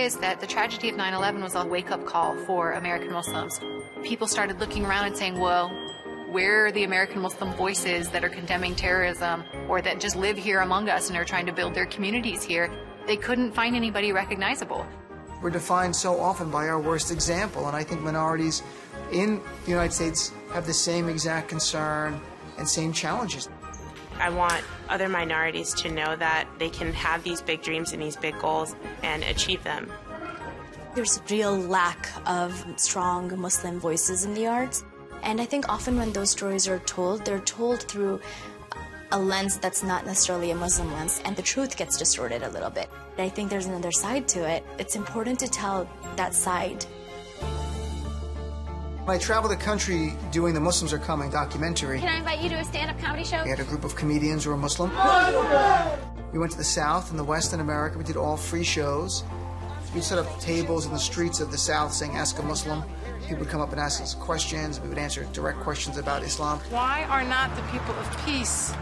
is that the tragedy of 9/11 was a wake-up call for American Muslims. People started looking around and saying, well, where are the American Muslim voices that are condemning terrorism or that just live here among us and are trying to build their communities here? They couldn't find anybody recognizable. We're defined so often by our worst example, and I think minorities in the United States have the same exact concern and same challenges. I want other minorities to know that they can have these big dreams and these big goals and achieve them. There's a real lack of strong Muslim voices in the arts. And I think often when those stories are told, they're told through a lens that's not necessarily a Muslim lens, and the truth gets distorted a little bit. I think there's another side to it. It's important to tell that side. When I travel the country doing the Muslims Are Coming documentary, can I invite you to a stand-up comedy show? We had a group of comedians who were Muslim. We went to the South and the West in America. We did all free shows. We set up tables in the streets of the South saying, ask a Muslim. People would come up and ask us questions. We would answer direct questions about Islam. Why are not the people of peace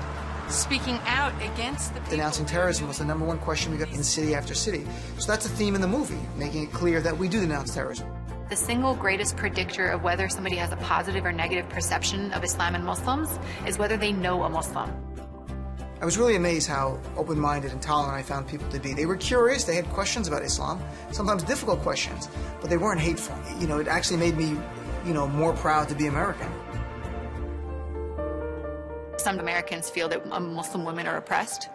speaking out against the people? Denouncing terrorism was the #1 question we got in city after city. So that's a theme in the movie, making it clear that we do denounce terrorism. The single greatest predictor of whether somebody has a positive or negative perception of Islam and Muslims is whether they know a Muslim. I was really amazed how open-minded and tolerant I found people to be. They were curious, they had questions about Islam, sometimes difficult questions, but they weren't hateful. You know, it actually made me, more proud to be American. Some Americans feel that Muslim women are oppressed.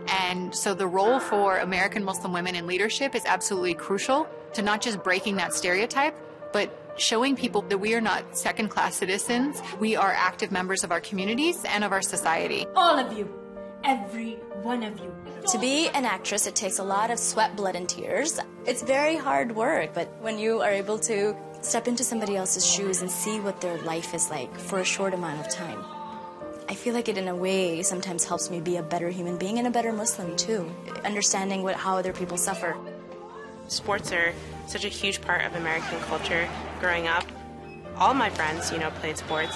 And so the role for American Muslim women in leadership is absolutely crucial to not just breaking that stereotype, but showing people that we are not second-class citizens. We are active members of our communities and of our society. All of you. Every one of you. To be an actress, it takes a lot of sweat, blood, and tears. It's very hard work, but when you are able to step into somebody else's shoes and see what their life is like for a short amount of time, I feel like it in a way sometimes helps me be a better human being and a better Muslim too, understanding how other people suffer. Sports are such a huge part of American culture. Growing up, all my friends, played sports.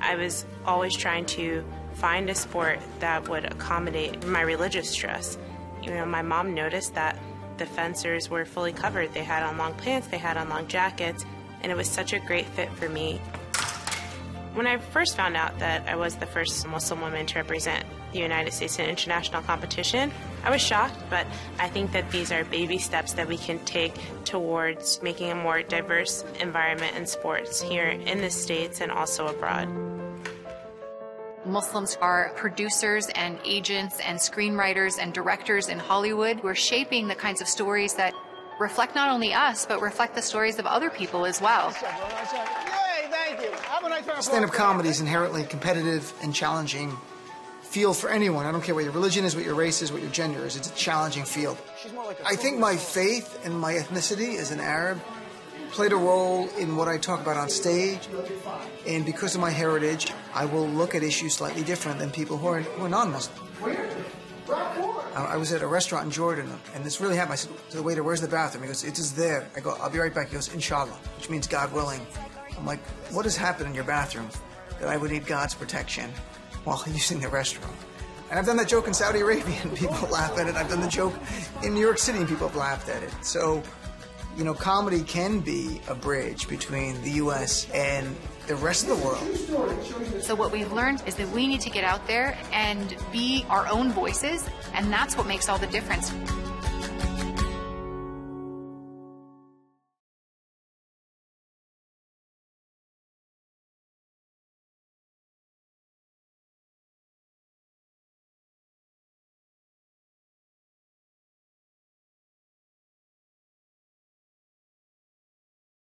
I was always trying to find a sport that would accommodate my religious stress. My mom noticed that the fencers were fully covered. They had on long pants, they had on long jackets, and it was such a great fit for me. When I first found out that I was the first Muslim woman to represent the United States in international competition, I was shocked, but I think that these are baby steps that we can take towards making a more diverse environment in sports here in the States and also abroad. Muslims are producers and agents and screenwriters and directors in Hollywood who are shaping the kinds of stories that reflect not only us, but reflect the stories of other people as well. Stand-up comedy is inherently competitive and challenging field for anyone. I don't care what your religion is, what your race is, what your gender is. It's a challenging field. I think my faith and my ethnicity as an Arab played a role in what I talk about on stage, and because of my heritage, I will look at issues slightly different than people who are non-Muslim. I was at a restaurant in Jordan, and this really happened. I said to the waiter, "Where's the bathroom?" He goes, "It is there." I go, "I'll be right back." He goes, "Inshallah," which means God willing. I'm like, what has happened in your bathroom that I would need God's protection while using the restroom? And I've done that joke in Saudi Arabia, and people laugh at it. I've done the joke in New York City, and people have laughed at it. So, comedy can be a bridge between the U.S. and the rest of the world. So what we've learned is that we need to get out there and be our own voices, and that's what makes all the difference.